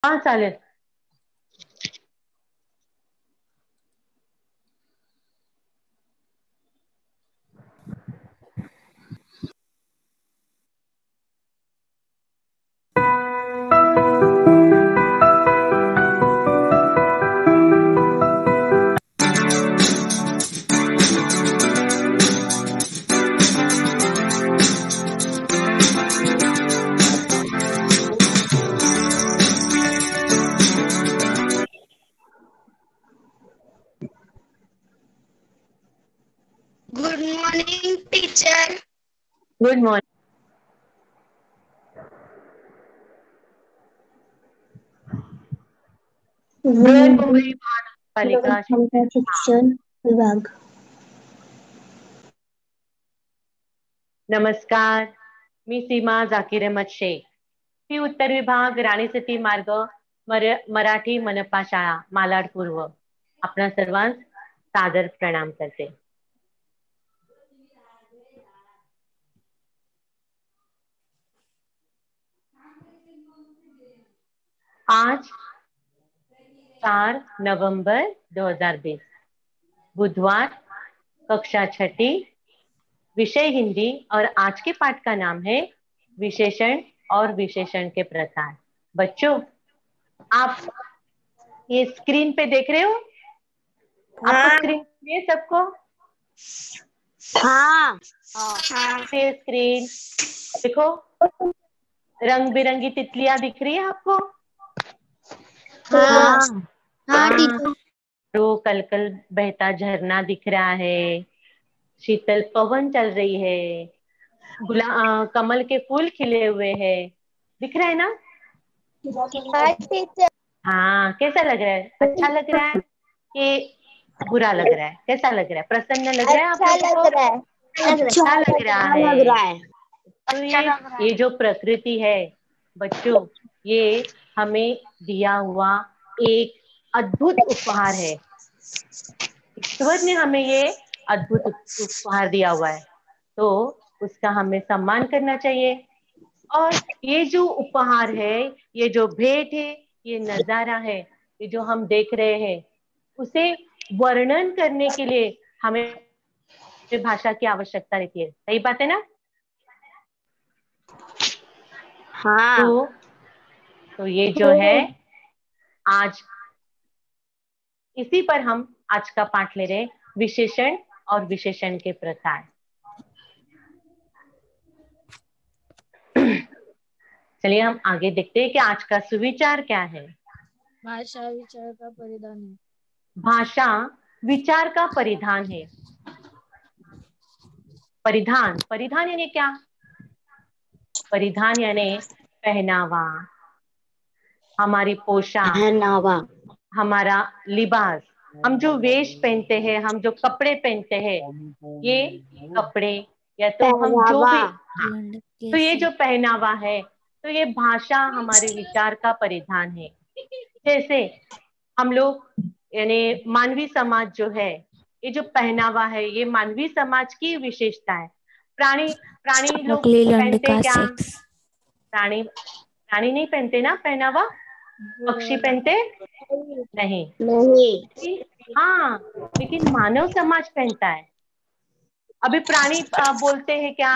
हा चालेल. Good morning teacher. Good morning. Brihanmumbai महानगरपालिका शिक्षण विभाग. नमस्कार, मी सीमा जाकीर अहमद शेख. ही उत्तर विभाग राणी सती मार्ग मराठी मनपा शाळा मालाड पूर्व आपणा सर्वांस सादर प्रणाम करते. आज 4 नवंबर 2020 बुधवार, कक्षा छठी, विषय हिंदी और आज के पाठ का नाम है विशेषण और विशेषण के प्रकार. बच्चों, आप ये स्क्रीन पे देख रहे हो? आपको स्क्रीन ये सबको? हाँ. ये स्क्रीन देखो, रंग बिरंगी तितलियां दिख रही है आपको? हाँ. हाँ. तो कल कल बहता झरना दिख रहा है, शीतल पवन चल रही है, कमल के फूल खिले हुए हैं, दिख रहा है ना? हाँ, कैसा लग रहा है? अच्छा लग रहा है कि बुरा लग रहा है? कैसा लग रहा है? प्रसन्न लग रहा है आप लोगों को? अच्छा लग रहा है. तो ये जो प्रकृति है बच्चों, ये हमें दिया हुआ एक अद्भुत उपहार है. ईश्वर ने हमें ये अद्भुत उपहार दिया हुआ है, तो उसका हमें सम्मान करना चाहिए. और ये जो उपहार है, ये जो भेंट है, ये नजारा है, ये जो हम देख रहे हैं, उसे वर्णन करने के लिए हमें भाषा की आवश्यकता रहती है. सही बात है ना? हाँ. तो ये जो है, आज इसी पर हम आज का पाठ ले रहे हैं, विशेषण और विशेषण के प्रकार. चलिए हम आगे देखते हैं कि आज का सुविचार क्या है. भाषा विचार का परिधान है. भाषा विचार का परिधान है. परिधान, परिधान यानी क्या? परिधान यानी पहनावा, हमारी पोशाक, हमारा लिबास. हम जो वेश पहनते हैं, हम जो कपड़े पहनते हैं, ये कपड़े या तो हम जो भी, तो ये जो पहनावा है, तो ये भाषा हमारे विचार का परिधान है. जैसे हम लोग यानी मानवी समाज जो है, ये जो पहनावा है, ये मानवी समाज की विशेषता है. प्राणी प्राणी लोग पहनते क्या? प्राणी प्राणी नहीं पहनते ना पहनावा. पक्षी पहनते नहीं. हाँ, लेकिन मानव समाज पहनता है. अभी प्राणी बोलते हैं क्या?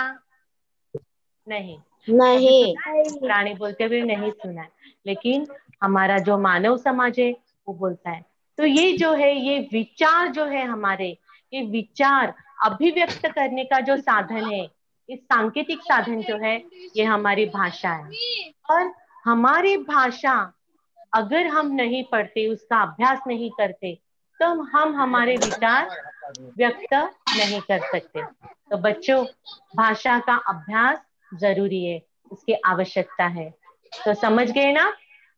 नहीं. प्राणी बोलते हुए नहीं सुना है, लेकिन हमारा जो मानव समाज है वो बोलता है. तो ये जो है, ये विचार जो है हमारे, ये विचार अभिव्यक्त करने का जो साधन है, इस सांकेतिक साधन जो है, ये हमारी भाषा है. और हमारी भाषा अगर हम नहीं पढ़ते, उसका अभ्यास नहीं करते, तो हम हमारे विचार व्यक्त नहीं कर सकते. तो बच्चों, भाषा का अभ्यास जरूरी है, उसकी आवश्यकता है. तो समझ गए ना?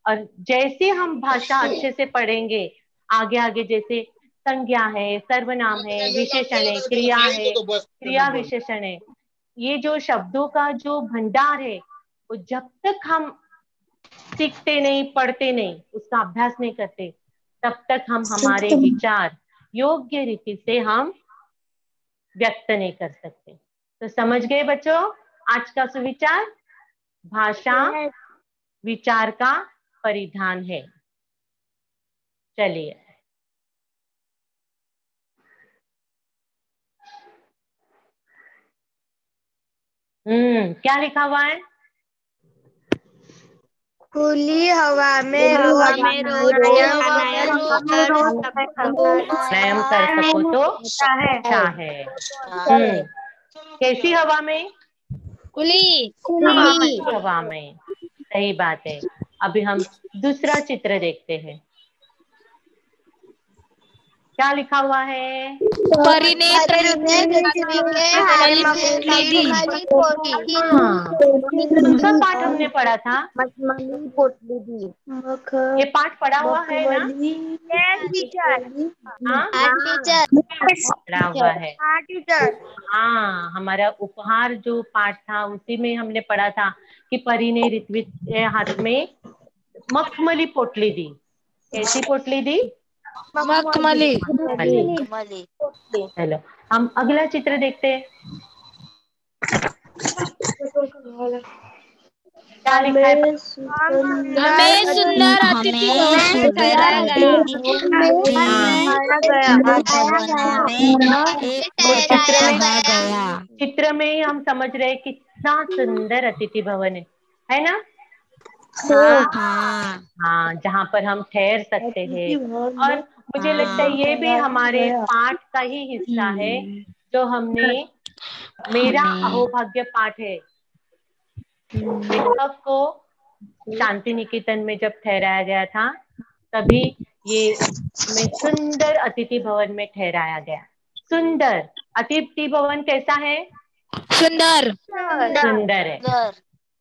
और जैसे हम भाषा अच्छे से पढ़ेंगे, आगे आगे जैसे संज्ञा है, सर्वनाम है, विशेषण है, क्रिया है, क्रिया विशेषण है, ये जो शब्दों का जो भंडार है, वो जब तक हम सीखते नहीं, पढ़ते नहीं, उसका अभ्यास नहीं करते, तब तक हम हमारे विचार योग्य रीति से हम व्यक्त नहीं कर सकते. तो समझ गए बच्चों आज का सुविचार? भाषा विचार का परिधान है। चलिए, क्या लिखा हुआ है? खुली हवा में रोज व्यायाम कर सको तो अच्छा है। कैसी हवा में? खुली हवा में। सही बात है। अभी हम दूसरा चित्र देखते हैं। क्या लिखा हुआ है? परी ने कौन सा पाठ हमने पढ़ा था? ये पाठ पढ़ा हुआ है ना? हाँ, पढ़ा हुआ है। हाँ, हमारा उपहार जो पाठ था उसी में हमने पढ़ा था कि परी ने ऋत्विक के हाथ में मखमली पोटली दी। कैसी पोटली दी? मखमली। चलो, हम अगला चित्र देखते हैं। क्या लिखा है? हमें सुंदर अतिथि भवन में ठहराया गया। चित्र में हम समझ रहे कितना सुंदर अतिथि भवन है ना? हाँ, जहाँ पर हम ठहर सकते हैं। और मुझे लगता है ये भी हमारे पाठ का ही हिस्सा है जो हमने मेरा अहोभाग्य पाठ है। लेखक को शांति निकेतन में जब ठहराया गया था तभी ये में सुंदर अतिथि भवन में ठहराया गया। सुंदर अतिथि भवन कैसा है? सुंदर सुंदर है।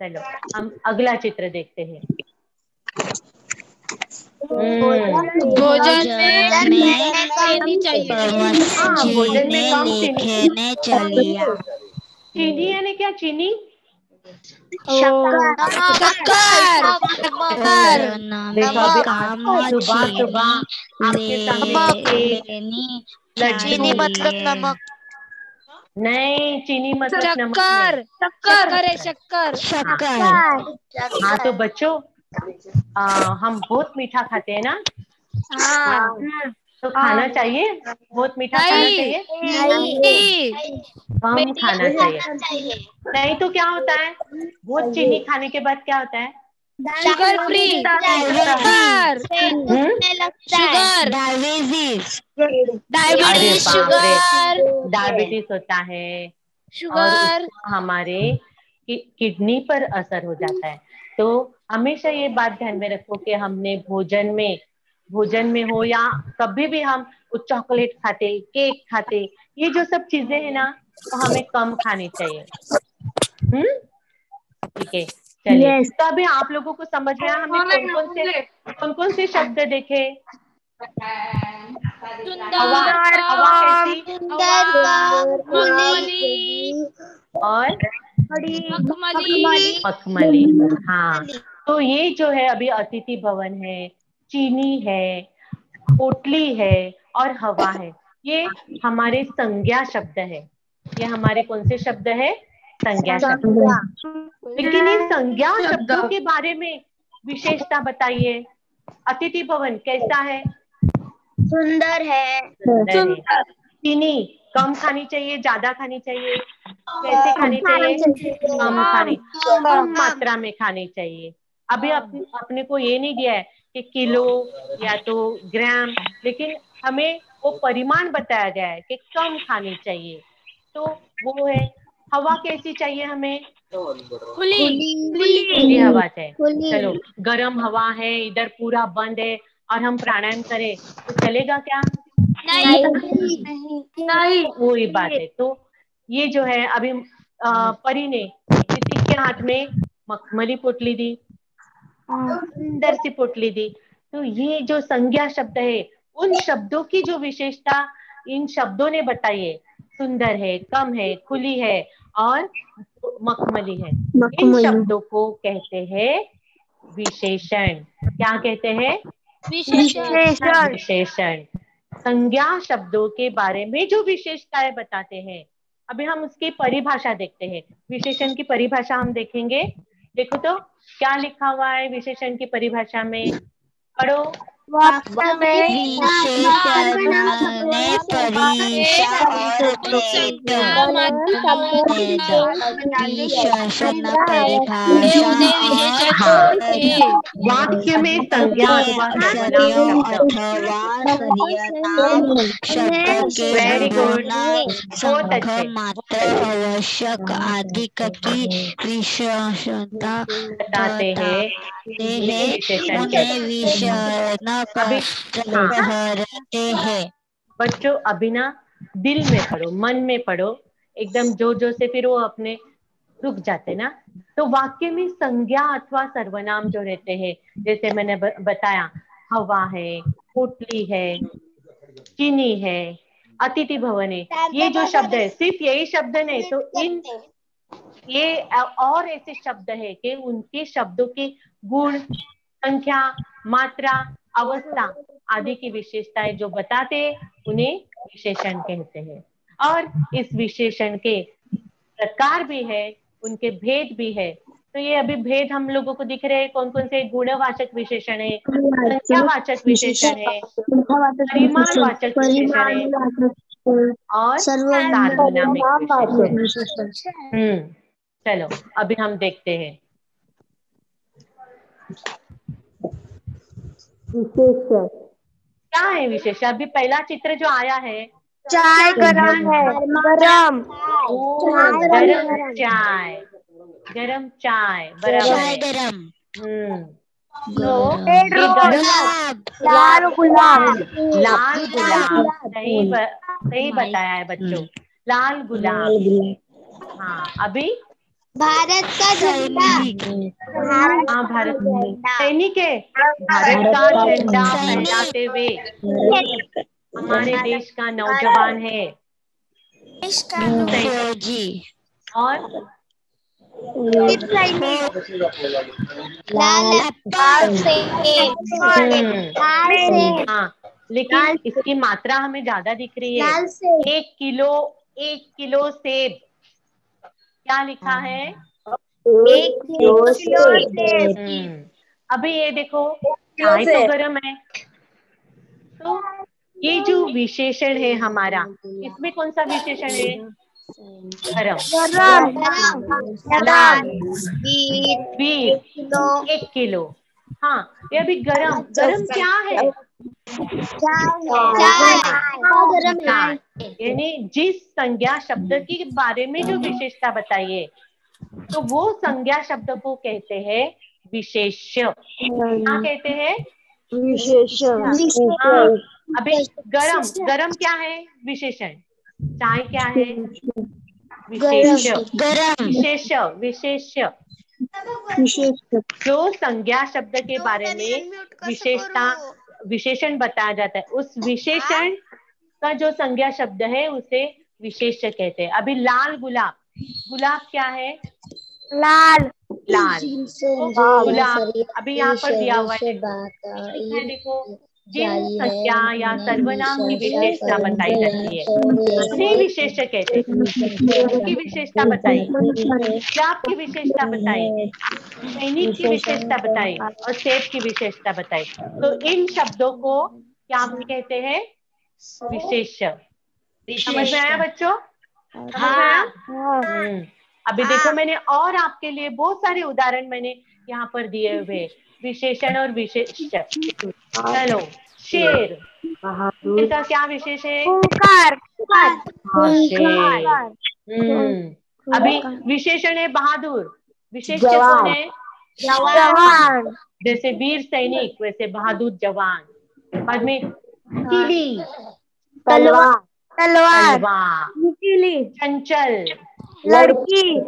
चलो, हम अगला चित्र देखते हैं। भोजन में चीनी चाहिए। हाँ, भोजन में कम चीनी। चीनी यानी क्या? चीनी शक्कर। देखो, अभी सुबह सुबह आपके सामने चीनी मतलब नमक। नहीं, चीनी मतलब नमक नहीं। शक्कर है शक्कर। हाँ तो बच्चों, हम बहुत मीठा खाते हैं ना? तो खाना चाहिए, बहुत मीठा खाना चाहिए, कम खाना चाहिए। नहीं तो क्या होता है, बहुत चीनी खाने के बाद क्या होता है? Sugar free. Sugar diabetes. Sugar diabetes होता है और उसको हमारे किडनी पर असर हो जाता है। तो हमेशा ये बात ध्यान में रखो कि हमने भोजन में हो या कभी भी हम चॉकलेट खाते, केक खाते, ये जो सब चीजें है ना, तो हमें कम खानी चाहिए। ठीक है, चलिए। तो अभी आप लोगों को समझ में आया हमने कौन कौन से शब्द देखे? हवा, हवा कैसी? और मखमली। हाँ, तो ये जो है अभी अतिथि भवन है, चीनी है, पोटली है और हवा है, ये हमारे संज्ञा शब्द है। ये हमारे कौन से शब्द है? संज्ञा शब्द। लेकिन ये संज्ञा शब्दों के बारे में विशेषता बताइए। अतिथि भवन कैसा है? सुंदर है। चीनी कम खानी चाहिए, ज्यादा खानी चाहिए? कैसे खानी चाहिए? कम मात्रा में खानी चाहिए। अभी अपने को ये नहीं दिया है कि किलो या तो ग्राम, लेकिन हमें वो परिमाण बताया गया है कि कम खानी चाहिए। तो वो है। हवा कैसी चाहिए हमें? खुली हवा चाहिए। चलो, गर्म हवा है, इधर पूरा बंद है और हम प्राणायाम करें तो चलेगा क्या? नहीं, वही बात है। तो ये जो है अभी परी ने ऋतिक के हाथ में मखमली पोटली दी, सुंदर सी पोटली दी। तो ये जो संज्ञा शब्द है, उन शब्दों की जो विशेषता इन शब्दों ने बताई है, सुंदर है, कम है, खुली है और मखमली है, इन शब्दों को कहते हैं विशेषण। क्या कहते हैं? विशेषण। संज्ञा शब्दों के बारे में जो विशेषताएं बताते हैं। अभी हम उसकी परिभाषा देखते हैं। विशेषण की परिभाषा हम देखेंगे। देखो तो, क्या लिखा हुआ है विशेषण की परिभाषा में? पढ़ो। वाक्य में विशेषण ने परिभाषा और भेद विशेषण परिभाषा और वाक्य में संज्ञा अथवा सर्वनाम शब्द। अथवा सर्वनाम शब्द के वेरी गुड, होना बहुत अच्छे। संघ मात्र आवश्यक अधिक की विशेषता बताते हैं विशेषण उन्हें कहते विशेषण अभी कहते हैं। बच्चों अभी ना दिल में पढ़ो, मन में पढ़ो, एकदम जोर से, फिर वो अपने रुक जाते ना। तो वाक्य में संज्ञा अथवा सर्वनाम जो रहते हैं, जैसे मैंने बताया, हवा है, पोटली है, चीनी है, अतिथि भवन है, ये जो शब्द है, सिर्फ यही शब्द नहीं, तो इन ये और ऐसे शब्द है कि उनके शब्दों के गुण, संख्या, मात्रा, अवस्था आदि की विशेषताएं जो बताते हैं उन्हें विशेषण कहते हैं। और इस विशेषण के प्रकार भी है, उनके भेद भी है। तो ये अभी भेद हम लोगों को दिख रहे हैं, कौन कौन से? गुणवाचक विशेषण है, संख्यावाचक विशेषण है, परिमाणवाचक विशेषण है और सार्वनामिक विशेषण। चलो अभी हम देखते हैं विशेषण क्या है। विशेषण अभी पहला चित्र जो आया है, चाय गरम है, गरम गरम चाय, गरम चाय, बराबर है। गरम तो रेड ये रोज, गरम, लाल गुलाब, लाल गुलाब, सही बताया है बच्चों, लाल गुलाब। हाँ अभी भारत का झंडा, हाँ भारत सैनिक है, भारत का झंडा फहराते हुए हमारे देश का नौजवान है फौजी और हाँ, लेकिन इसकी मात्रा हमें ज्यादा दिख रही है। 1 किलो सेब, क्या लिखा है? 1 किलो सेब। अभी ये देखो, चाय तो गरम है, तो ये जो विशेषण है हमारा, इसमें कौन सा विशेषण है? गरम, लाल, वीर, 1 किलो। हाँ ये अभी गरम, गरम क्या है? चाय, यानी जिस संज्ञा शब्द के बारे में जो विशेषता बताइए, तो वो संज्ञा शब्द को कहते हैं विशेष्य। क्या कहते हैं? हाँ अभी गरम, गरम क्या है? विशेषण। चाय क्या है? विशेष्य, विशेष्य, विशेष्य। जो संज्ञा शब्द के बारे में विशेषता, विशेषण बताया जाता है, उस विशेषण का जो संज्ञा शब्द है उसे विशेष्य कहते हैं। अभी लाल गुलाब, गुलाब क्या है? लाल, गुलाब अभी यहाँ पर दिया हुआ है, देखो, जिन संज्ञा या सर्वनाम की विशेषता बताई जाती है उन्हें विशेष्य कहते हैं। की विशेषता बताई, गुलाब की विशेषता बताई, सैनिक की विशेषता बताई और सेब की विशेषता बताई। तो इन शब्दों को क्या कहते हैं? विशेष्य। समझ में आया बच्चों? समझ में आया? अभी देखो, मैंने और आपके लिए बहुत सारे उदाहरण मैंने यहाँ पर दिए हुए, विशेषण और विशेष्य। चलो, शेर, शेर का क्या विशेष है? अभी विशेषण है बहादुर, विशेष्य कौन है? जवान। जैसे वीर सैनिक वैसे बहादुर जवान। बाद में किली, तलवार, चंचल, लड़की,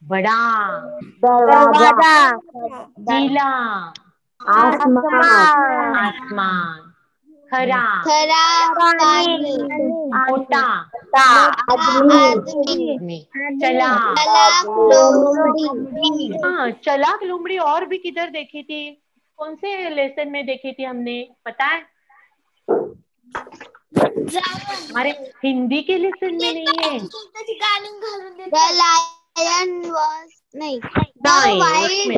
बड़ा, दरवाजा, नीला, आसमान, खरा, मोटा, आदमी, चलाक। हाँ, चलाक लोमड़ी और भी किधर देखी थी? कौन से लेसन में देखी थी हमने, पता है? हमारे हिंदी के लेसन में नहीं है। The lion was नहीं, नहीं, उसमें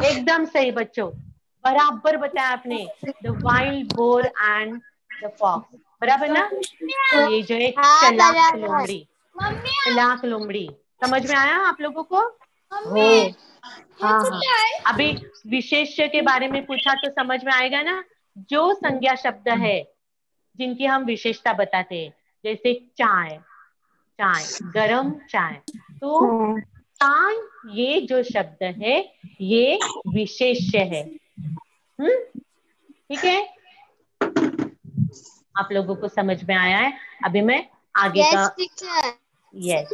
एकदम सही बच्चों, बराबर बताया आपने। The wild boar and the fox, बराबर ना। तो ये जो एक चालाक लोमड़ी, समझ में आया आप लोगों को? हो। अभी विशेष्य के बारे में पूछा तो समझ में आएगा ना। जो संज्ञा शब्द है जिनकी हम विशेषता बताते हैं, जैसे चाय, चाय, गरम चाय, तो चाय ये जो शब्द है ये विशेष्य है। ठीक है, आप लोगों को समझ में आया है? अभी मैं आगे का यस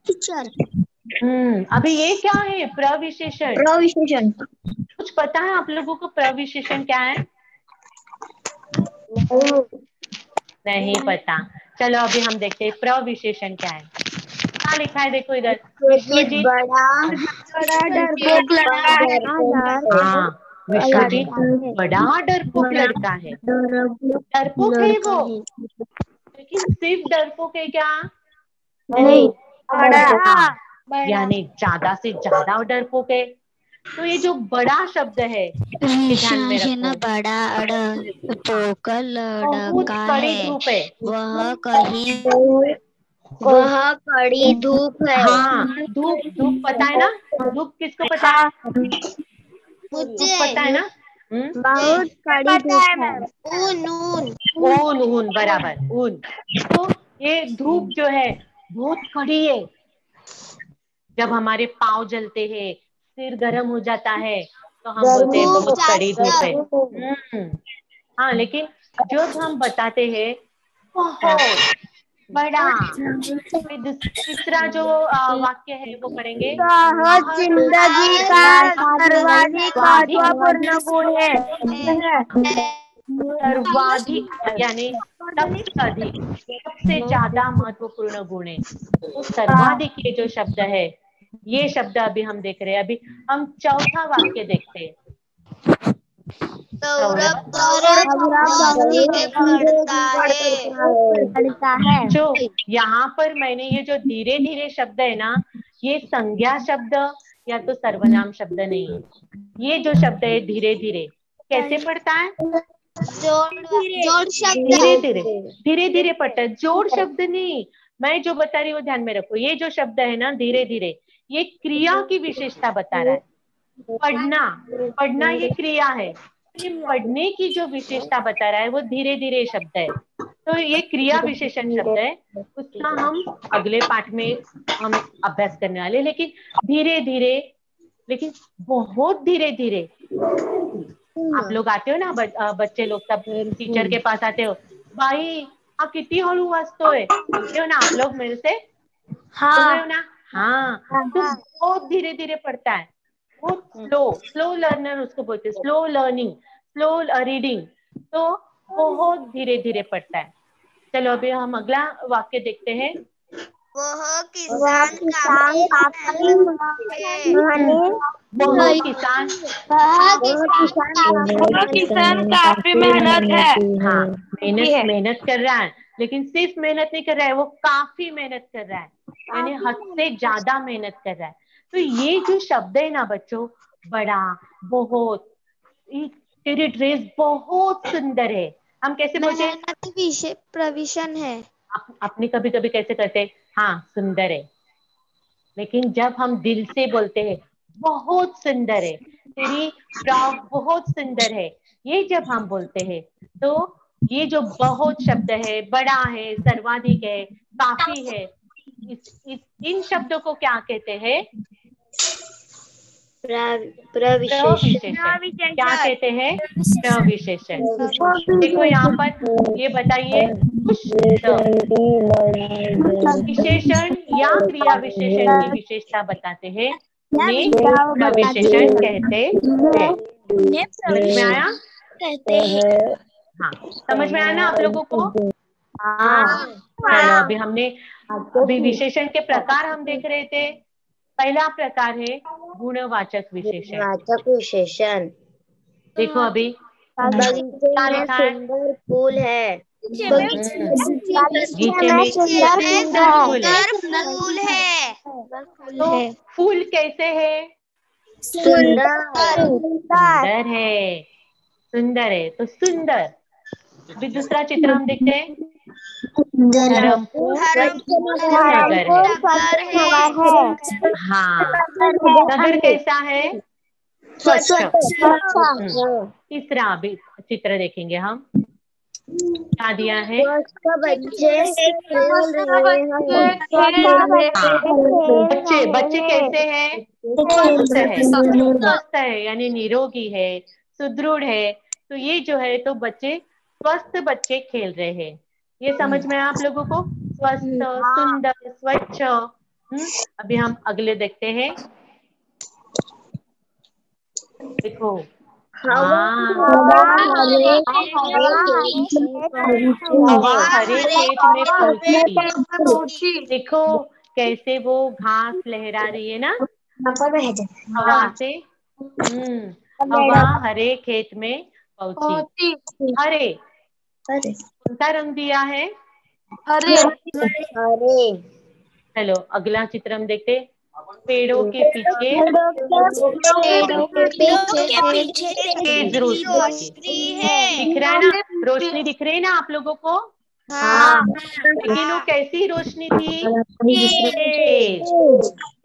टीचर। अभी ये क्या है? प्रविशेषण। प्रविशेषण कुछ पता है आप लोगों को प्रविशेषण क्या है? नहीं पता। चलो अभी हम देखते हैं प्रविशेषण क्या है। क्या लिखा है देखो इधर, विश्वजीत। डरपोक लड़का है। हाँ, विश्वजीत बड़ा डरपोक लड़का है। डरपोक है वो, लेकिन सिर्फ डरपोक है क्या? नहीं, हाँ, यानी ज्यादा से ज्यादा डरपोक है। तो ये जो बड़ा शब्द है ये ध्यान में रखो। बड़ा पोकल बहुत लड़का कड़ी है, धूप है। वह कड़ी धूप है। हाँ, धूप, धूप पता है ना? धूप किसको पता है? धूप पता है ना? बहुत कड़ी धूप है। ऊन, ऊन, बराबर, ऊन। तो ये धूप जो है बहुत कड़ी है। जब हमारे पाँव जलते हैं, सिर गर्म हो जाता है, तो हम बोलते हैं बहुत कड़ी धूप है। हाँ, लेकिन जब हम बताते हैं बहुत बड़ा, फिर तीसरा जो वाक्य है वो पढ़ेंगे, जिंदगी का सर्वाधिक महत्वपूर्ण गुण है। सर्वाधिक यानी सबसे अधिक, सबसे ज्यादा महत्वपूर्ण गुण है। तो सर्वाधिक ये जो शब्द है, ये शब्द अभी हम देख रहे हैं। अभी हम चौथा वाक्य देखते हैं। जो यहाँ पर मैंने ये जो धीरे धीरे शब्द है ना, ये संज्ञा शब्द या तो सर्वनाम शब्द नहीं है। ये जो शब्द है धीरे धीरे कैसे पढ़ता है? जोड़ शब्द धीरे धीरे, धीरे धीरे पढ़ता है, जोड़ शब्द नहीं। मैं जो बता रही हूँ ध्यान में रखो। ये जो शब्द है ना धीरे धीरे, ये क्रिया की विशेषता बता रहा है। पढ़ना, पढ़ना ये क्रिया है। ये पढ़ने की जो विशेषता बता रहा है वो धीरे धीरे शब्द है। तो ये क्रिया विशेषण शब्द है, उसका हम अगले पाठ में हम अभ्यास करने वाले। लेकिन धीरे धीरे, लेकिन बहुत धीरे धीरे। आप लोग आते हो ना, बच्चे लोग सब टीचर के पास आते हो, भाई आप कितनी हळू वाचतोय, बोलते हो ना आप लोग मेरे से? बोल रहे हो ना? हाँ, तो बहुत धीरे धीरे पढ़ता है, बहुत स्लो, स्लो लर्नर उसको बोलते हैं, स्लो लर्निंग, स्लो रीडिंग। तो बहुत धीरे धीरे पढ़ता है। चलो अभी हम अगला वाक्य देखते हैं। वह किसान काफी मेहनत है। हाँ, मेहनत कर रहा है, लेकिन सिर्फ मेहनत नहीं कर रहा है, वो काफी मेहनत कर रहा है, यानी हद से ज्यादा मेहनत कर रहा है। तो ये जो शब्द है ना बच्चों, बड़ा, बहुत, तेरी ड्रेस बहुत सुंदर है, हम कैसे बोलते हैं? प्रविशन है। अपनी कभी कभी कैसे करते हैं? हाँ, सुंदर है। लेकिन जब हम दिल से बोलते हैं बहुत सुंदर है, तेरी फ्रॉक बहुत सुंदर है, ये जब हम बोलते हैं, तो ये जो बहुत शब्द है, बड़ा है, सर्वाधिक है, काफी है, इन शब्दों को क्या कहते हैं? प्रविशेषण। क्या कहते हैं? प्रविशेषण। देखो यहाँ पर ये बताइए, विशेषण या क्रिया विशेषण की विशेषता बताते हैं, उन्हें प्रविशेषण कहते हैं। समझ में आया? हाँ, समझ में आया ना आप लोगों को? चलो अभी हमने विशेषण के प्रकार हम देख रहे थे। पहला प्रकार है गुणवाचक विशेषण। वाचक विशेषण। देखो अभी बगीचे क्या में लिखा है? सुंदर फूल है। बगीचे में सुंदर फूल है। तो फूल कैसे है? सुंदर सुंदर है, सुंदर है तो सुंदर। अभी दूसरा चित्र हम देखते हैं। धर्मपुर नगर है। हाँ, नगर कैसा है? स्वच्छ। तीसरा भी चित्र देखेंगे हम। क्या दिया है? बच्चे खेल बच्चे बच्चे कैसे हैं? स्वस्थ है, स्वस्थ है यानी निरोगी है, सुदृढ़ है। तो ये जो है तो बच्चे, स्वस्थ बच्चे खेल रहे हैं। ये समझ में आया आप लोगों को? स्वस्थ, सुंदर, स्वच्छ। अभी हम अगले देखते हैं। देखो, हाँ, हवा हरे खेत में पहुंची। देखो कैसे वो घास लहरा रही है ना हवा से। हवा हरे खेत में पहुंची। हरे, कौन-सा रंग दिया है? हरे। चलो अगला चित्र हम देखते। पेड़ों के पीछे तेज रोशनी दिख रहा है ना? रोशनी दिख रही है ना आप लोगों को? हाँ, लेकिन वो कैसी रोशनी थी? तेज।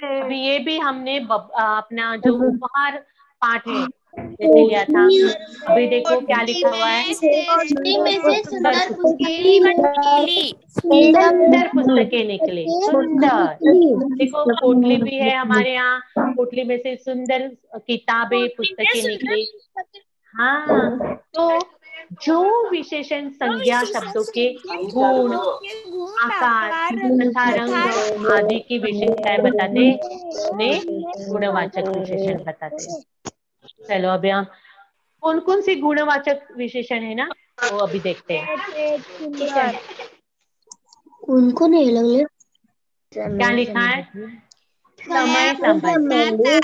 अभी ये भी हमने अपना जो उपहार पाठ है जैसे लिया था। अभी देखो क्या लिखा हुआ है। सुंदर पुस्तकें निकले। सुंदर, देखो पोटली भी है हमारे यहाँ। पोटली में से सुंदर किताबें, पुस्तकें निकली। हाँ, तो जो विशेषण संज्ञा शब्दों के गुण, आकार तथा रंग आदि की विशेषताएं बताते उन्हें गुणवाचक विशेषण बताते। चलो अभी हम कौन कौन सी गुणवाचक विशेषण है ना वो अभी देखते हैं। उनको नहीं लगे क्या लिखा है? समय संबंधी,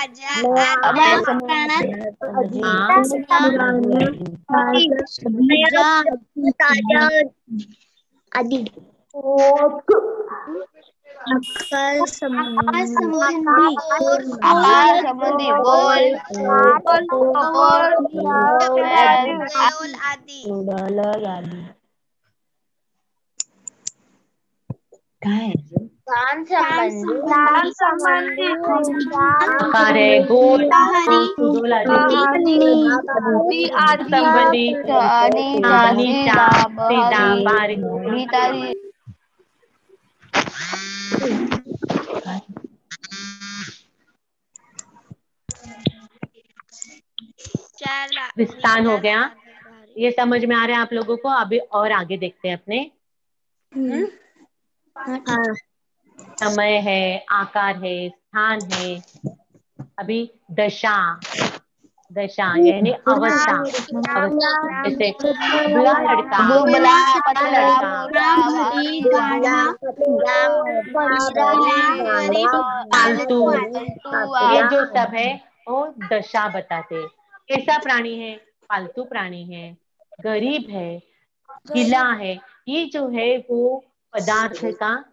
आकार है, गोल, सुडोल आदि संबंधी, नीचा, सीधा, बारीक। विस्तार हो गया। ये समझ में आ रहा है आप लोगों को? अभी और आगे देखते हैं अपने। समय है, आकार है, स्थान है। अभी दशा, दशा यानी अवस्था। अवस्था जैसे दुबला लड़का, पालतू, ये जो सब है वो दशा बताते। कैसा प्राणी है? पालतू प्राणी है, गरीब है, गीला है। ये जो है वो पदार्थ का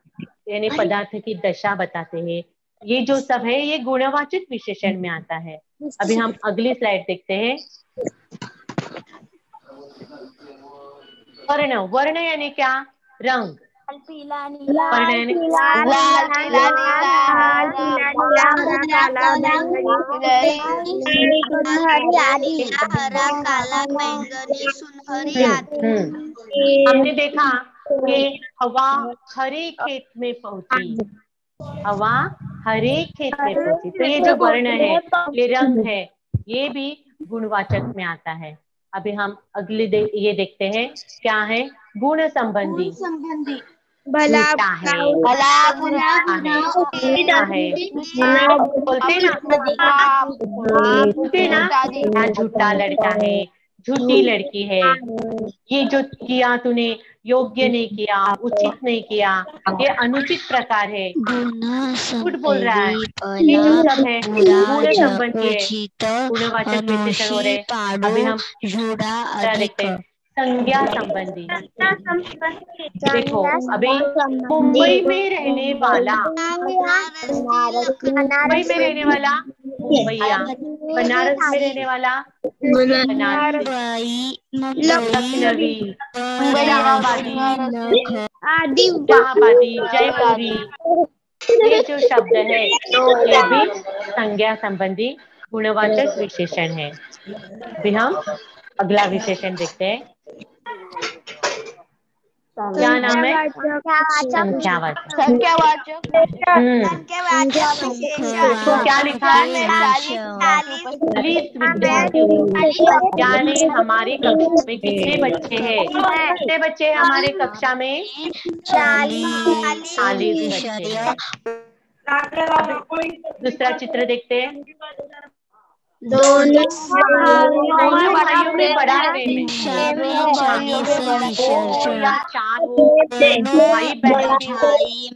यानी पदार्थ की दशा बताते हैं। ये जो सब है ये गुणवाचक विशेषण में आता है। अभी हम अगली स्लाइड देखते हैं। वर्ण, वर्ण यानी क्या? रंग। वर्ण यानी हमने देखा कि हवा हरे खेत में पहुंची। हवा हरे खेत में पहुंची। तो ये जो वर्ण है, ये रंग है, ये भी गुणवाचक में आता है। अभी हम अगले ये देखते हैं क्या है? गुण संबंधी। झूठा है, बोलते ना, झूठा लड़का है, झूठी लड़की है, ये जो किया तूने योग्य नहीं किया, उचित नहीं किया, ये अनुचित प्रकार है, झूठ बोल रहा है, ये जो सब है गुण संबंधी है, गुणवाचक विशेषण हो रहे। अभी हम देखते हैं संज्ञा संबंधी। देखो अभी मुंबई में रहने वाला, मुंबई में रहने वाला मुंबईया, बनारस में रहने वाला बनारसी, लखनवी, इलाहाबादी, इलाहाबादी, जयपुरी, ये जो शब्द है ये भी संज्ञा संबंधी गुणवाचक विशेषण है। अभी हम अगला विशेषण देखते हैं। क्या नाम है? संख्यावाचक। तो क्या लिखा है? 40 विद्यार्थी, यानी हमारी कक्षा में कितने बच्चे हैं? कितने बच्चे हैं हमारे कक्षा में? 40 बच्चे हैं। दूसरा चित्र देखते हैं। दोनों भाइयों में बड़ा प्रेम है। दो या चार हो, भाई बहन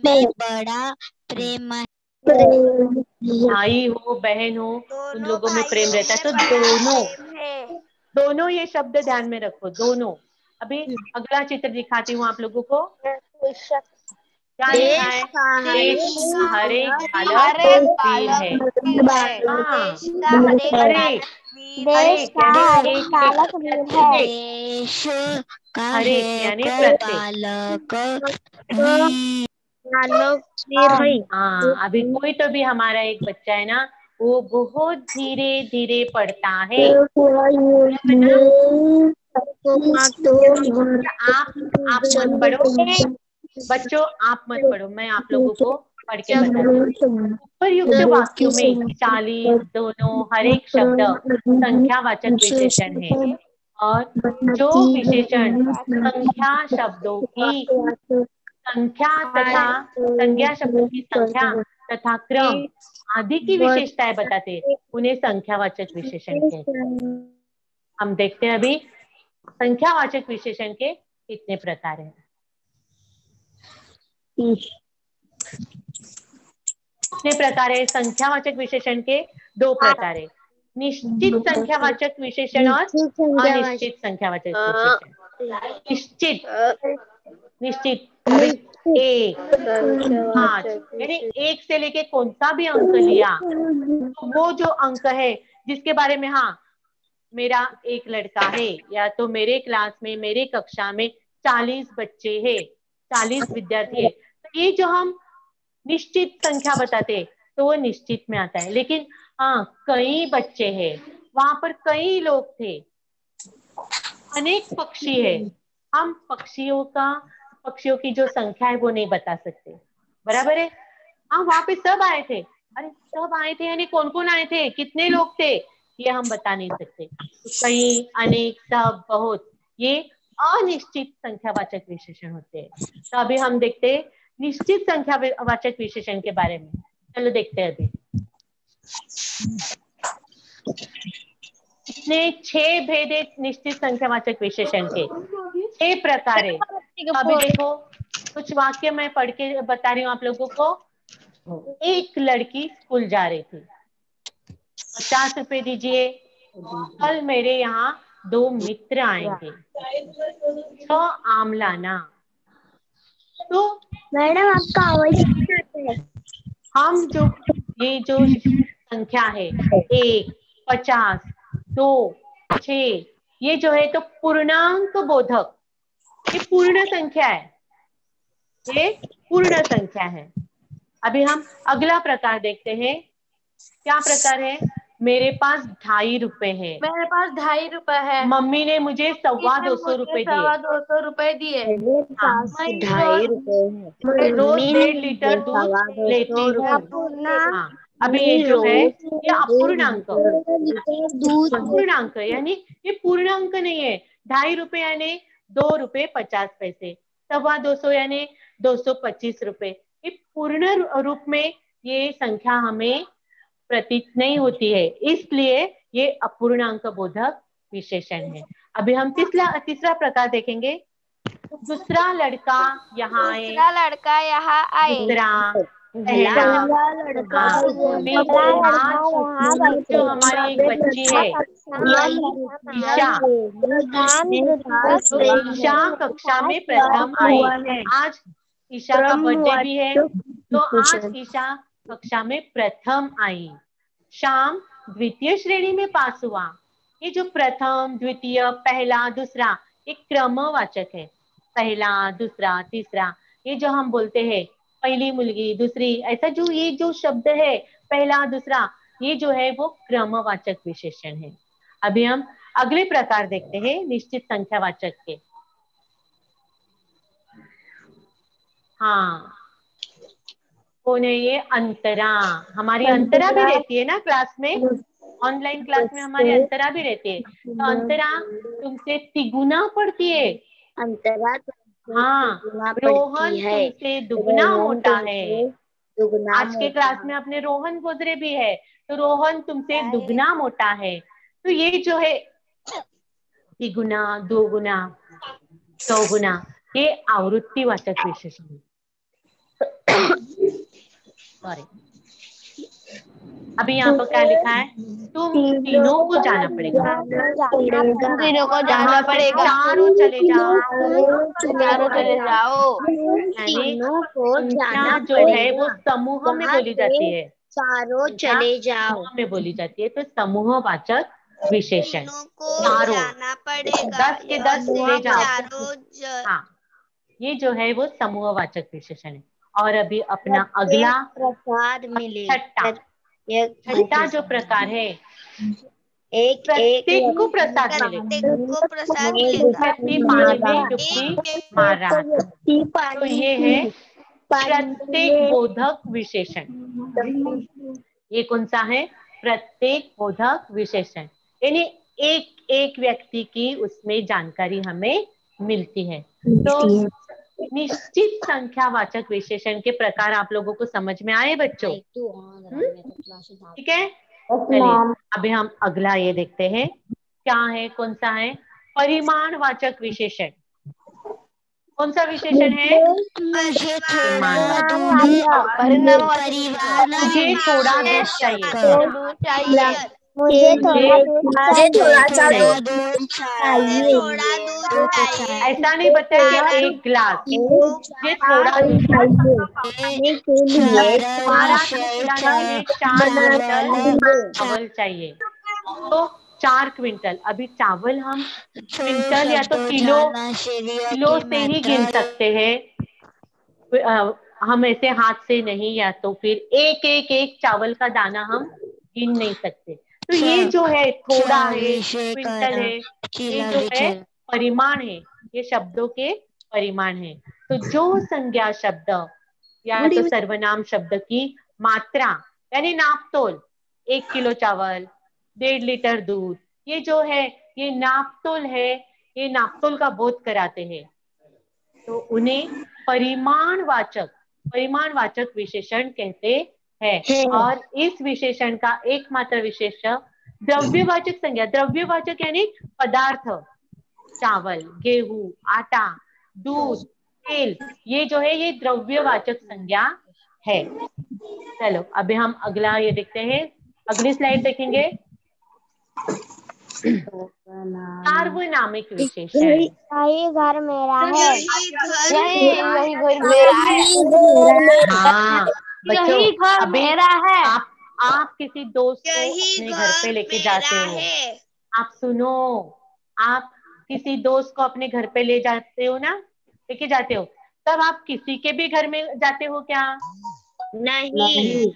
में बड़ा प्रेम है। भाई हो बहन हो उन लोगों में प्रेम रहता है। तो दोनों ये शब्द ध्यान में रखो, दोनों। अभी अगला चित्र दिखाती हूँ आप लोगों को। क्या लिखा है? देश का हर एक बालक वीर है। हाँ, हर एक यानी प्रत्येक। हाँ, अभी कोई तो भी हमारा एक बच्चा है ना, वो बहुत धीरे धीरे पढ़ता है। आप मत पढ़ो बच्चों, आप मत पढ़ो, मैं आप लोगों को पढ़ के बताती हूँ। उपरयुक्त वाक्यों में 40, दोनों, हर एक शब्द संख्यावाचक विशेषण है। और जो विशेषण संख्या शब्दों की संख्या तथा संज्ञा शब्दों की संख्या तथा क्रम आदि की विशेषताएं बताते उन्हें संख्यावाचक विशेषण कहते हैं। हम देखते हैं अभी संख्यावाचक विशेषण के कितने प्रकार हैं। कितने प्रकार है? संख्यावाचक विशेषण के 2 प्रकार है, निश्चित संख्यावाचक विशेषण और अनिश्चित संख्यावाचक विशेषण। निश्चित अभी 1, 5 यानी 1 से लेके कौन सा भी अंक लिया तो वो जो अंक है जिसके बारे में, हाँ मेरा एक लड़का है या तो मेरे क्लास में मेरे कक्षा में 40 बच्चे हैं, 40 विद्यार्थी है, तो ये जो हम निश्चित संख्या बताते तो वो निश्चित में आता है। लेकिन हाँ कई बच्चे हैं, वहां पर कई लोग थे, अनेक पक्षी है, हम पक्षियों की जो संख्या है वो नहीं बता सकते, बराबर है। हाँ वहां पे सब आए थे, अरे सब आए थे यानी कौन कौन आए थे, कितने लोग थे, ये हम बता नहीं सकते। तो कई, अनेक, सब, बहुत, ये अनिश्चित संख्यावाचक विशेषण होते हैं। तो अभी हम देखते हैं निश्चित संख्यावाचक विशेषण के बारे में। चलो देखते हैं अभी। इसने 6 भेद है निश्चित संख्यावाचक विशेषण के, 6 प्रकार है। अभी देखो कुछ वाक्य मैं पढ़ के बता रही हूँ आप लोगों को। एक लड़की स्कूल जा रही थी, 50 रुपए दीजिए, कल मेरे यहाँ 2 मित्र आएंगे, 6 आम लाना। तो मैडम आपका आवाज है। हम जो ये जो संख्या है 1, 50, 2, 6, ये जो है तो पूर्णांक बोधक, ये पूर्ण संख्या है, ये पूर्ण संख्या है। अभी हम अगला प्रकार देखते हैं। क्या प्रकार है? मेरे पास 2.5 रुपए है, मेरे पास 2.5 रुपए है, मम्मी ने मुझे 225 रुपए दिए। 225 रुपए दिए। हाँ, 2.5 रुपए रोज 1.5 लीटर दूध लेती हूँ। हाँ, अभी ये जो है ये अपूर्णांक, अपूर्णांक यानी ये पूर्णांक नहीं है। 2.5 रुपए यानी 2 रुपए 50 पैसे, 225 यानी 225 रुपए। ये पूर्ण रूप में ये संख्या हमें प्रतीत नहीं होती है, इसलिए ये अपूर्णांक बोधक विशेषण है। अभी हम तीसरा प्रकार देखेंगे। दूसरा लड़का यहाँ आए, दूसरा लड़का यहाँ आए, दूसरा, पहला, लड़का हाँ। फिर आज जो हमारी एक बच्ची है ईशा, तो ईशा कक्षा में प्रथम आई। आज ईशा का बर्थडे भी है, तो आज ईशा कक्षा में प्रथम आई। श्याम द्वितीय श्रेणी में पास हुआ। ये जो प्रथम, द्वितीय, पहला, दूसरा, एक क्रमवाचक है। पहला, दूसरा, तीसरा, ये जो हम बोलते हैं पहली मुलगी, दूसरी, ऐसा जो ये जो शब्द है पहला, दूसरा, ये जो है वो क्रमवाचक विशेषण है। अभी हम अगले प्रकार देखते हैं निश्चित संख्यावाचक के। हाँ, कौन है ये? अंतरा। हमारी अंतरा भी रहती है ना क्लास में, ऑनलाइन क्लास में हमारी अंतरा भी रहती है। तो अंतरा तुमसे तिगुना पढ़ती है। अंतरा हाँ, रोहन तुमसे दुगना मोटा है। आज के क्लास में अपने रोहन गोदरे भी है, तो रोहन तुमसे दुगना मोटा है। तो ये जो है तिगुना, दोगुना, चौगुना, ये आवृत्तिवाचक विशेषण है। सॉरी, अभी यहाँ पर क्या लिखा है? तुम तीनों को जाना पड़ेगा। तीनों को जाना पड़ेगा। चारों चले जाओ, चारों चले जाओ। यानी संख्या जो है वो समूह में बोली जाती है। चारों चले जाओ समूह में बोली जाती है, तो समूहवाचक विशेषण। चारों जाना पड़ेगा, 10 के 10 ले जाओ। चारों हाँ, ये जो है वो समूहवाचक विशेषण है। और अभी अपना अगला प्रसाद मिले। छठा जो प्रकार है, एक प्रत्येक को प्रसाद मिलेगा। प्रत्येक को प्रसाद एक व्यक्ति पानी में डुबकी मार रहा था, तो ये है प्रत्येक बोधक विशेषण। ये कौन सा है? प्रत्येक बोधक विशेषण, यानी एक एक व्यक्ति की उसमें जानकारी हमें मिलती है। तो निश्चित संख्यावाचक विशेषण के प्रकार आप लोगों को समझ में आए बच्चों? ठीक है, चलिए अभी हम अगला ये देखते हैं क्या है, कौन सा है? परिमाणवाचक विशेषण। कौन सा विशेषण है? मुझे थोड़ा दूध चाहिए। मुझे थोड़ा सा दूध चाहिए। ऐसा नहीं बताया कि एक गिलास, मुझे थोड़ा दूध चाहिए। हमारा खिलाने के लिए 4 क्विंटल चावल चाहिए। तो 4 क्विंटल, अभी चावल हम क्विंटल या तो किलो से ही गिन सकते हैं, हम ऐसे हाथ से नहीं, या तो फिर एक एक एक चावल का दाना हम गिन नहीं सकते। तो ये जो है थोड़ा है, क्विंटल है, ये जो है परिमाण है, ये शब्दों के परिमाण है। तो जो संज्ञा शब्द या तो सर्वनाम शब्द की मात्रा यानी नापतोल, 1 किलो चावल, 1.5 लीटर दूध, ये जो है ये नापतोल है, ये नापतोल का बोध कराते हैं। तो उन्हें परिमाणवाचक विशेषण कहते हैं। और इस विशेषण का एकमात्र विशेष द्रव्यवाचक संज्ञा, द्रव्यवाचक यानी पदार्थ, चावल, गेहूं, आटा, दूध, तेल, ये जो है ये द्रव्यवाचक संज्ञा है। चलो अभी हम अगला ये देखते हैं, अगली स्लाइड देखेंगे। सार्वनामिक विशेषण। यही घर मेरा है। यही घर मेरा है। हाँ बच्चों, यही घर अभी मेरा है। आप किसी दोस्त को अपने घर पे लेके जाते हो, आप सुनो, आप किसी दोस्त को अपने घर पे ले जाते हो ना, लेके जाते हो, तब आप किसी के भी घर में जाते हो क्या? नहीं,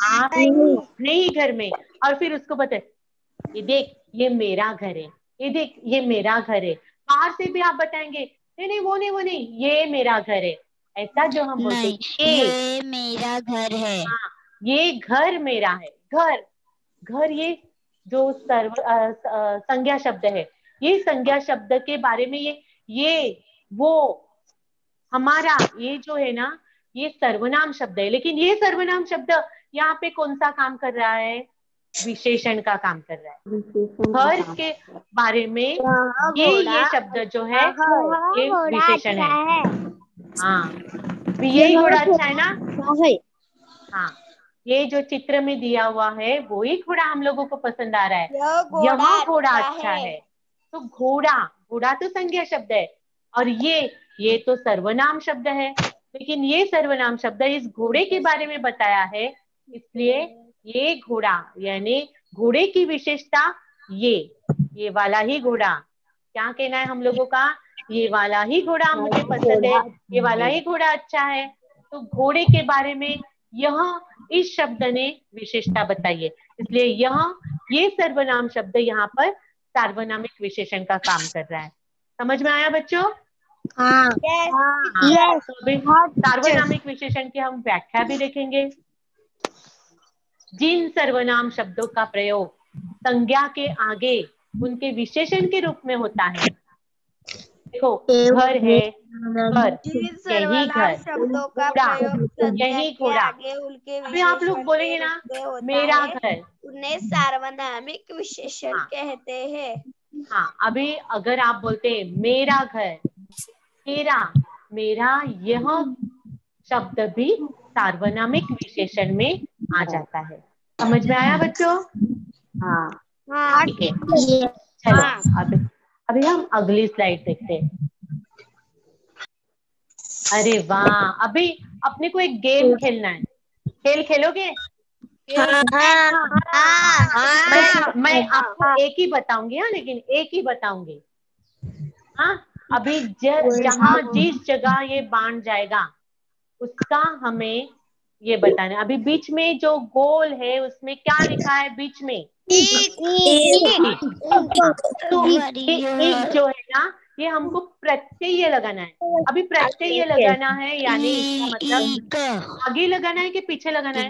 आप नहीं घर में, और फिर उसको बताए, ये देख ये मेरा घर है, ये देख ये मेरा घर है। बाहर से भी आप बताएंगे, नहीं नहीं वो नहीं, ये मेरा घर है, ऐसा जो हम बोलते हैं ये मेरा घर है। हाँ, ये घर मेरा है। घर ये जो संज्ञा शब्द है, ये संज्ञा शब्द के बारे में ये वो हमारा, ये जो है ना ये सर्वनाम शब्द है। लेकिन ये सर्वनाम शब्द यहाँ पे कौन सा काम कर रहा है? विशेषण का काम कर रहा है। घर के बारे में ये शब्द जो है ये विशेषण है। हाँ, यही घोड़ा अच्छा है ना। हाँ, ये जो चित्र में दिया हुआ है वो ही घोड़ा हम लोगों को पसंद आ रहा है। यह घोड़ा अच्छा है। तो घोड़ा तो संज्ञा शब्द है और ये तो सर्वनाम शब्द है, लेकिन ये सर्वनाम शब्द इस घोड़े के बारे में बताया है, इसलिए ये घोड़ा यानी घोड़े की विशेषता ये वाला ही घोड़ा। क्या कहना है हम लोगों का? ये वाला ही घोड़ा मुझे पसंद है, ये वाला ही घोड़ा अच्छा है। तो घोड़े के बारे में यह इस शब्द ने विशेषता बताई है, इसलिए ये सर्वनाम शब्द यहाँ पर सार्वनामिक विशेषण का काम कर रहा है। समझ में आया बच्चों? हाँ। तो अभी सार्वनामिक विशेषण की हम व्याख्या भी देखेंगे। जिन सर्वनाम शब्दों का प्रयोग संज्ञा के आगे उनके विशेषण के रूप में होता है, देखो घर है, घर, यही घर, घोड़ा, यही घोड़ा। अभी आप लोग बोलेंगे ना मेरा घर, उन्हें सार्वनामिक विशेषण कहते हैं। हाँ, अभी अगर आप बोलते हैं मेरा घर, मेरा यह शब्द भी सार्वनामिक विशेषण में आ जाता है। समझ में आया बच्चों? हाँ, ठीक है। चलो अभी हम अगली स्लाइड देखते हैं। अरे वाह, अभी अपने को एक गेम खेलना है। खेल खेलोगे? मैं आपको एक ही बताऊंगी। हाँ, लेकिन एक ही बताऊंगी। हाँ, अभी जहाँ जिस जगह ये बाण जाएगा उसका हमें ये बताना है। अभी बीच में जो गोल है उसमें क्या लिखा है? बीच में तो एक जो है ना, ये हमको प्रत्यय लगाना है। अभी प्रत्यय लगाना है यानी इसका मतलब आगे लगाना है कि पीछे लगाना है?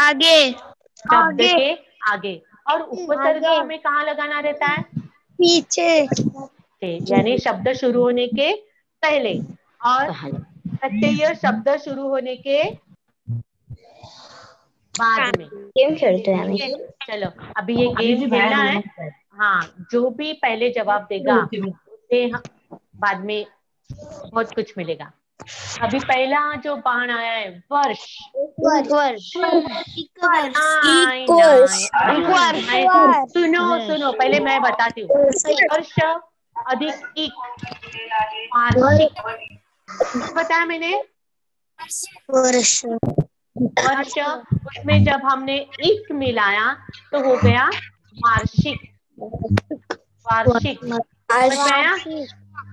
आगे, शब्द के आगे। और उपसर्ग हमें कहाँ लगाना रहता है? पीछे, यानी शब्द शुरू होने के पहले, और प्रत्यय शब्द शुरू होने के बाद में। गेम खेलते हैं। चलो अभी ये गेम खेलना है। हाँ, जो भी पहले जवाब देगा उसे बाद में बहुत कुछ मिलेगा। अभी पहला जो बाण आया है वर्ष। सुनो पहले मैं बताती हूँ। वर्ष अधिक इक, वार्षिक। बताया मैंने वर्ष, उसमें जब हमने इक मिलाया तो हो गया वार्षिक। समझ में आया?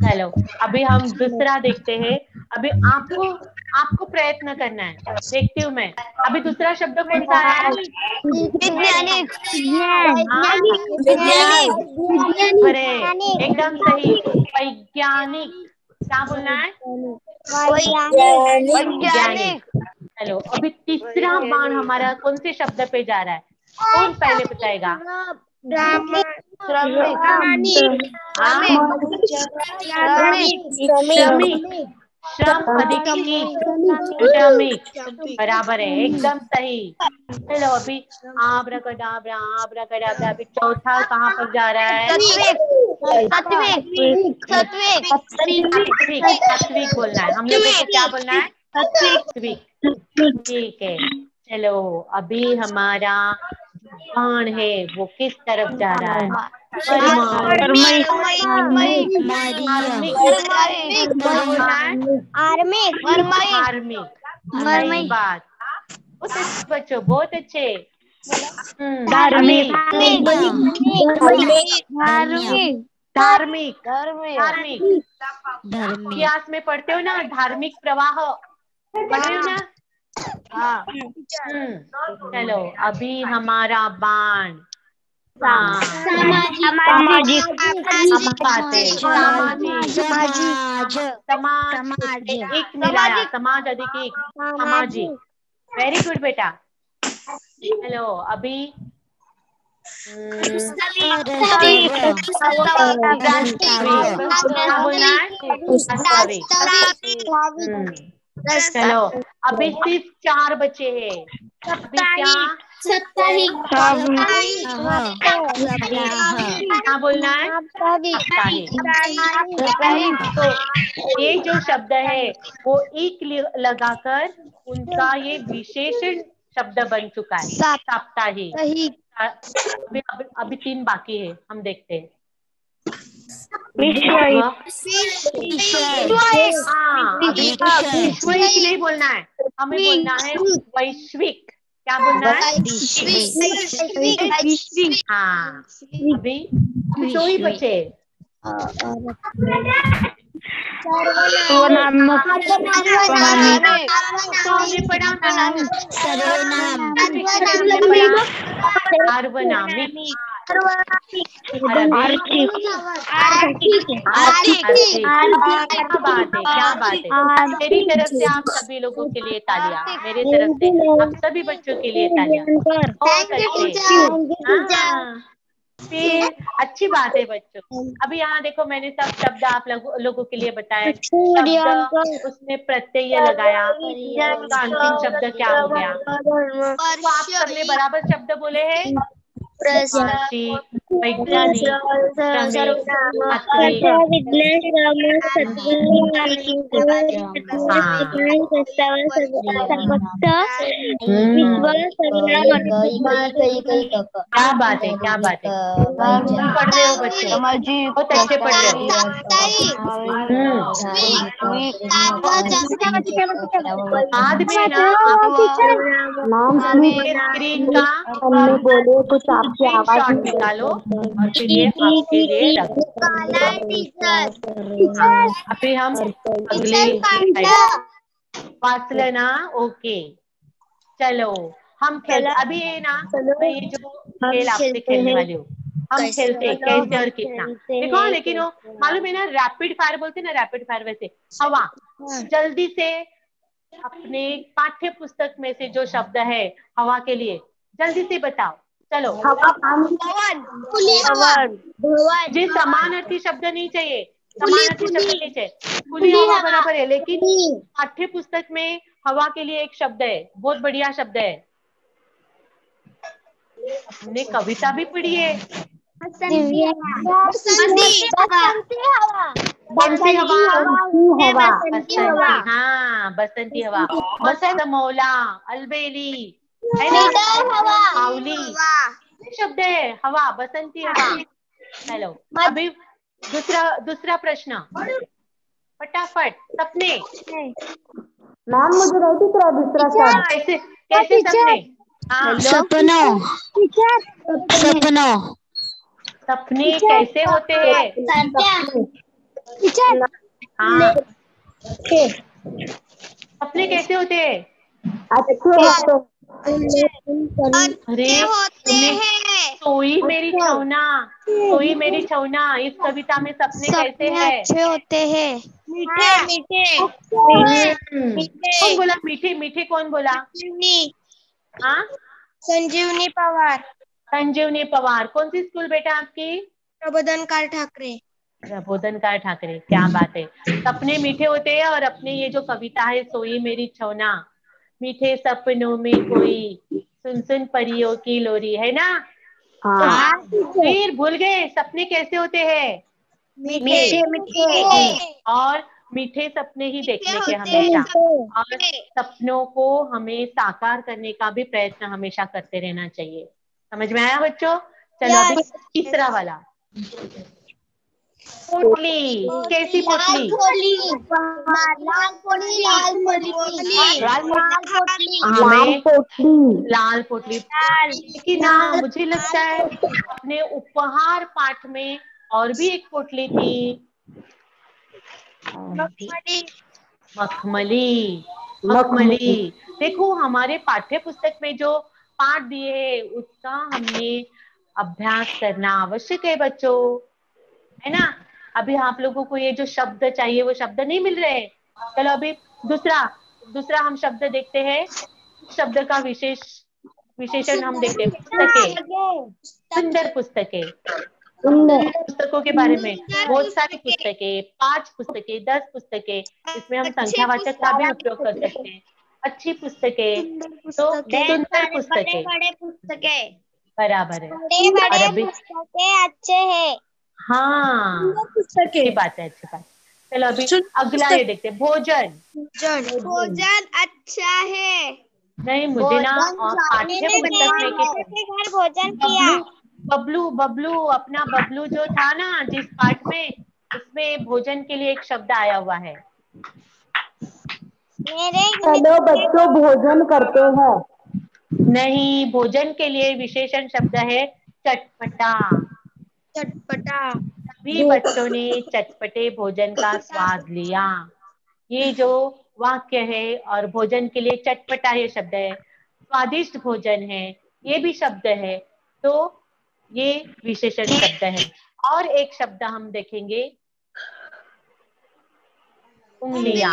चलो अभी हम दूसरा देखते हैं। अभी आपको प्रयत्न करना है। देखती हूँ मैं। अभी दूसरा शब्द कौन सा है? वैज्ञानिक। अरे एकदम सही, वैज्ञानिक। क्या बोलना है? वैज्ञानिक। चलो अभी तीसरा बाण हमारा कौन से शब्द पे जा रहा है? कौन पहले बताएगा? श्रम अधिक श्रमिक, बराबर है, एकदम सही। चलो अभी आब्राकडाब्रा। अभी चौथा कहाँ पर जा रहा है? सात्विक बोलना है हम लोगों को। क्या बोलना है? सात्विक। ठीक है। चलो अभी हमारा बाण है वो किस तरफ जा रहा है? आर्मिक। सही बात। बहुत अच्छे बच्चों, बहुत अच्छे। धार्मिक। इतिहास में पढ़ते हो ना, धार्मिक प्रवाह पढ़ रहे हो ना? हाँ। चलो अभी हमारा बाण समाज, एक मिलाया, समाज अधिक एक, सामाजिक। वेरी गुड बेटा। हेलो अभी चलो अभी सिर्फ 4 बचे हैं। अभी क्या साप्ताहिक क्या बोलना है? साप्ताहिक। तो ये जो शब्द है वो एक लगाकर उनका ये विशेषण शब्द बन चुका है, साप्ताहिक। अभी 3 बाकी है, हम देखते हैं। वैश्विक नहीं बोलना है, हमें बोलना है वैश्विक। क्या बोलना है? हाँ, अभी 2 ही बचे। सार्वनामिक। क्या बात है, क्या बात है। मेरी तरफ से आप सभी लोगों के लिए तालियां, मेरी तरफ से आप सभी बच्चों के लिए तालियां। फिर अच्छी बात है बच्चों। अभी यहाँ देखो, मैंने सब शब्द आप लोगों के लिए बताया। शब्द उसने प्रत्यय लगाया, उसका अंतिम शब्द क्या हो गया? तो आप सबने बराबर शब्द बोले हैं। वैज्ञानिक, क्या बात है, क्या बात है। पढ़ रहे हो बच्चे, बहुत अच्छे पढ़ रहे हो। बाद में ना स्क्रीन का बोले कुछ आपकी आवाज शॉट निकालो और फिर ये आपके लिए रखो। अभी हम अगले फासले ना, ओके चलो हम खेल। अभी ये ना, मैं ये जो खेल आपसे खेलने वाली हूँ, हम खेलते कैसे और कितना देखो। लेकिन वो मालूम है ना, रैपिड फायर बोलते ना, रैपिड फायर वैसे हवा। जल्दी से अपने पाठ्य पुस्तक में से जो शब्द है हवा के लिए, जल्दी से बताओ। चलो, जी समानार्थी शब्द नहीं चाहिए, समानार्थी शब्द नहीं चाहिए। खुली हवा बराबर है, लेकिन पाठ्य पुस्तक में हवा के लिए एक शब्द है, बहुत बढ़िया शब्द है। हमने कविता भी पढ़ी है। बसंती हवा, हाँ बसंती हवा, बसंत मौला, अलबेली है ना, आउली शब्द है हवा, बसंती हवा। चलो अभी दूसरा प्रश्न फटाफट। सपने मैम मुझे नहीं दिख रहा दूसरा शब्द। कैसे कैसे सपने? सपनों सपने कैसे होते हैं? हाँ, सपने कैसे होते हैं? अरे सोई मेरी छौना, सोई मेरी छौना, इस कविता में सपने कैसे हैं? अच्छे होते हैं, मीठे। कौन बोला मीठे? मीठे कौन बोला? हाँ, संजीवनी पवार। संजीवनी पवार। कौन सी स्कूल बेटा आपकी? प्रबोधनकार ठाकरे। प्रबोधनकार ठाकरे, क्या बात है। सपने मीठे होते हैं। और अपने ये जो कविता है सोई मेरी छौना, मीठे सपनों में कोई सुन सुन परियों की लोरी, है ना? हाँ। फिर भूल गए सपने कैसे होते हैं? मीठे। और मीठे सपने ही देखने के हमेशा, और सपनों को हमें साकार करने का भी प्रयत्न हमेशा करते रहना चाहिए। समझ में आया बच्चों? चलो अभी तीसरा वाला, पोटली। कैसी पोटली? लाल पोटली। लेकिन ना मुझे लगता है अपने उपहार पाठ में और भी एक पोटली थी, मखमली। मखमली। देखो हमारे पाठ्य पुस्तक में जो पाठ दिए हैं उसका हमने अभ्यास करना आवश्यक है बच्चों, है ना? अभी आप लोगों को ये जो शब्द चाहिए वो शब्द नहीं मिल रहे। चलो अभी दूसरा हम शब्द देखते हैं। शब्द का विशेषण हम देखते हैं। पुस्तकें, सुंदर पुस्तकें। पुस्तकों के बारे में बहुत सारी पुस्तकें, 5 पुस्तकें, 10 पुस्तकें, इसमें हम संख्यावाचक का भी उपयोग कर सकते हैं। अच्छी पुस्तकें, तो सुंदर पुस्तकें, बड़े पुस्तकें, बराबर है। बड़े और बड़े अभी पुस्तकें अच्छे हैं। हाँ, अच्छी बात है, अच्छी बात। चलो अभी अगला ये देखते हैं, भोजन। भोजन अच्छा है। नहीं, मुझे ना पाठ्य पुस्तक में के घर भोजन किया। बबलू बबलू बबलू अपना बबलू जो था ना जिस पाठ में, उसमें भोजन के लिए एक शब्द आया हुआ है। चलो बच्चों भोजन करते हैं। नहीं, भोजन के लिए विशेषण शब्द है चटपटा। चटपटा। सभी बच्चों ने चटपटे भोजन का स्वाद लिया। ये जो वाक्य है, और भोजन के लिए चटपटा ये शब्द है, स्वादिष्ट भोजन है ये भी शब्द है, तो ये विशेषण शब्द है। और एक शब्द हम देखेंगे, उंगलियां।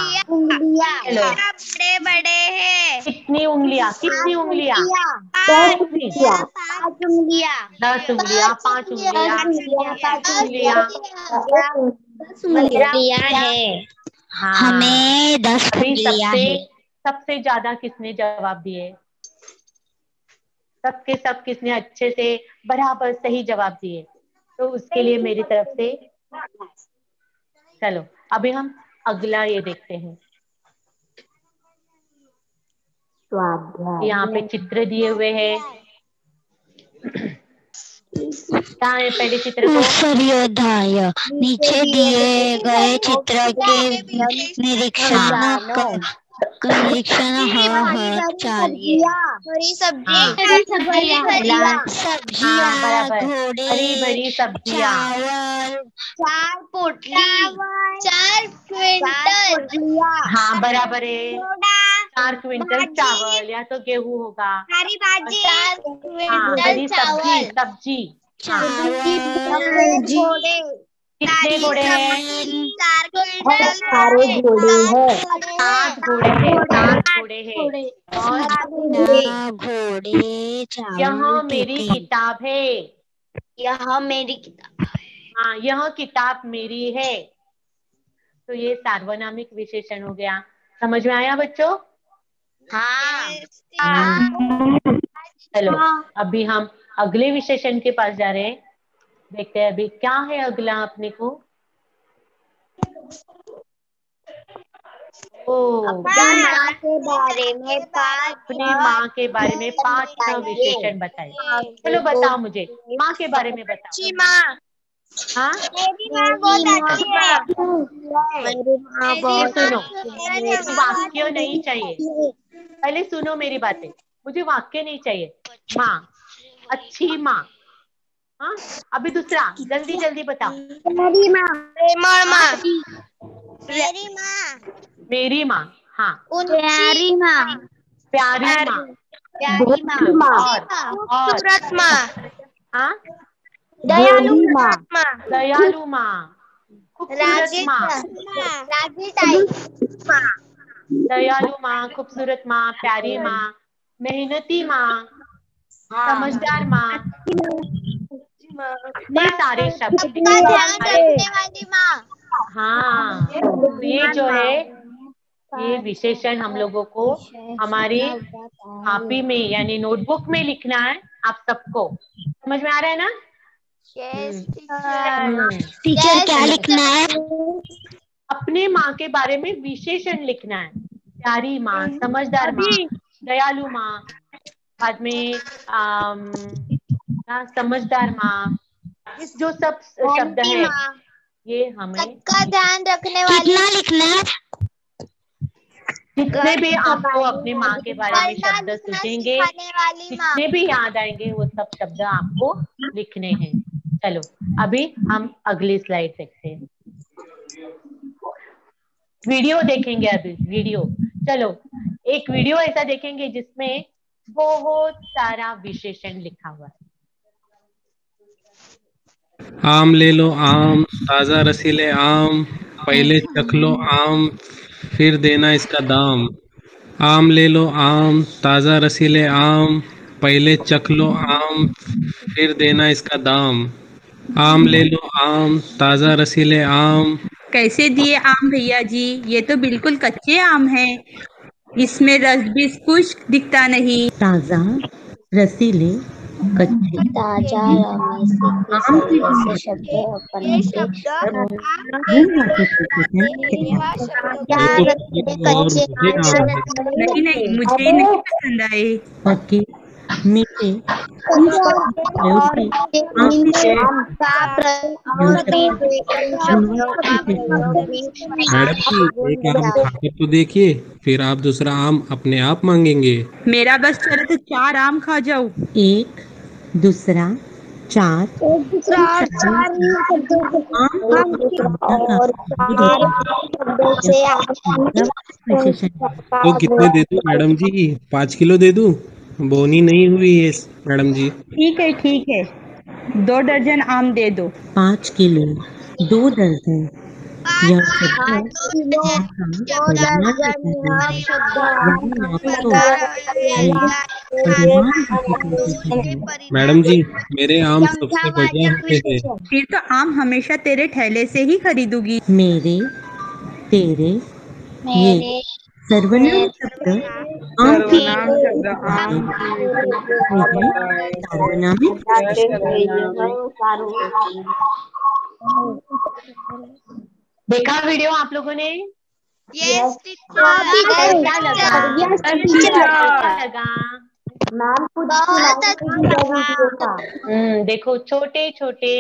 चलो, बड़े बड़े हैं। कितनी उंगलियां, कितनी उंगलियां? 10 कितनी? उंगलियां। 5 उंगलियां। 10 उंगलियां, 5 उंगलियां, 7 उंगलियां। 10 उंगलियां है। हाँ, हमें 10 अभी उंगलियां है। सबसे ज्यादा किसने जवाब दिए? सबके सब किसने अच्छे से बराबर सही जवाब दिए? तो उसके लिए मेरी तरफ से चलो अभी हम अगला ये देखते हैं। यहाँ पे चित्र दिए हुए हैं। क्या है पहले चित्र को? सूर्योदय। नीचे दिए गए चित्र के निरीक्षण चाहिए। हरी सब्जी, हाँ, सब्जियां, बराबर, घोड़े, हरी भरी सब्जियां। चावल, 4 पोटली, 4 क्विंटल। हाँ, बराबर है, 4 क्विंटल चावल, या तो गेहूं होगा। हरी भाजी, 4 हाँ, क्विंटल हरी चावल। सब्जी। घोड़े, कितने घोड़े हैं? 4 क्विंटल सारे घोड़े हैं। 7 घोड़े हैं, 7 घोड़े हैं। और घोड़े, यह मेरी किताब है। यह मेरी किताब। हाँ, यह किताब मेरी है। तो ये सार्वनामिक विशेषण हो गया। समझ में आया बच्चों? हाँ। चलो अभी हम अगले विशेषण के पास जा रहे हैं। देखते हैं अभी क्या है अगला अपने को। अपनी माँ के बारे में 5 अपनी माँ के बारे में 5 विशेषण बताइए। चलो बताओ, मुझे माँ के बारे में बताओ। अच्छी माँ। हाँ, मेरी माँ बहुत अच्छी है। मेरी माँ ये सुनो, बहुत वाक्य नहीं चाहिए, पहले सुनो मेरी बातें, मुझे वाक्य नहीं चाहिए। माँ, अच्छी माँ। हाँ, अभी दूसरा, जल्दी जल्दी बताओ। मेरी माँ, प्रेमळ माँ, मेरी माँ। हाँ, प्यारी माँ, प्यारी माँ, प्यारी माँ, और खूबसूरत माँ, हाँ, दयालु माँ, दयालु माँ, खूबसूरत माँ, राजी ताई माँ, दयालु माँ, खूबसूरत माँ, प्यारी माँ, मेहनती माँ, समझदार माँ। इतने सारे शब्द सबका ध्यान रखने वाली माँ। हाँ, तो ये जो है, ये विशेषण हम लोगों को हमारी कॉपी में यानी नोटबुक में लिखना है। आप सबको समझ में आ रहा है ना? टीचर क्या लिखना है? अपने माँ के बारे में विशेषण लिखना है। प्यारी माँ, समझदार माँ, दयालु माँ, बाद में समझदार माँ, इस जो सब शब्द है ये हमें सबका ध्यान रखने वाली। कितना लिखना है? जितने भी आपको अपने माँ के बारे में शब्द सूझेंगे, जितने भी याद आएंगे, वो सब शब्द आपको लिखने हैं। चलो अभी हम अगली स्लाइड देखते हैं। वीडियो देखेंगे अभी, वीडियो। चलो एक वीडियो ऐसा देखेंगे जिसमें बहुत सारा विशेषण लिखा हुआ है। आम ले लो आम, ताज़ा रसीले आम, पहले चख लो आम, फिर देना इसका दाम। आम ले लो आम, ताज़ा रसीले आम, पहले चख लो आम, फिर देना इसका दाम। आम ले लो आम, ताज़ा रसीले आम। कैसे दिए आम भैया जी? ये तो बिल्कुल कच्चे आम हैं। इसमें रस भी कुछ दिखता नहीं। ताजा रसीले कच्चे ताजा रमेशी के आम की शब्द से शब्द अपन ये के नहीं नहीं, मुझे नहीं पसंद आए। पके मीठे मैडम जी, एक आम खाकर तो देखिए, फिर आप दूसरा आम अपने आप मांगेंगे। मेरा बस चले तो 4 आम खा जाऊं। एक दूसरा चार तो कितने दे दूं मैडम जी? 5 किलो दे दूं? बोनी नहीं हुई है मैडम जी। ठीक है 2 दर्जन आम दे दो। 5 किलो 2 दर्जन यह मैडम जी, मेरे आम सबसे बढ़िया होते हैं। फिर तो आम हमेशा तेरे ठेले से ही खरीदूंगी। मेरे तेरे ये सर्वनाम शब्द आम की सार्वनामिक देखा वीडियो आप लोगों ने? यस कैसा लगा? कैसा लगा? बहुत अच्छा। देखो छोटे छोटे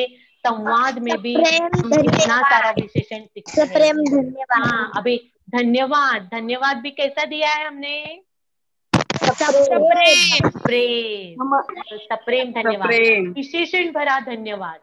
संवाद में भी हम कितना सारा विशेषण सीखते हैं। प्रेम धन्यवाद। हाँ, अभी धन्यवाद भी कैसा दिया है हमने? सप्रेम प्रेम, सप्रेम धन्यवाद, विशेषण भरा धन्यवाद।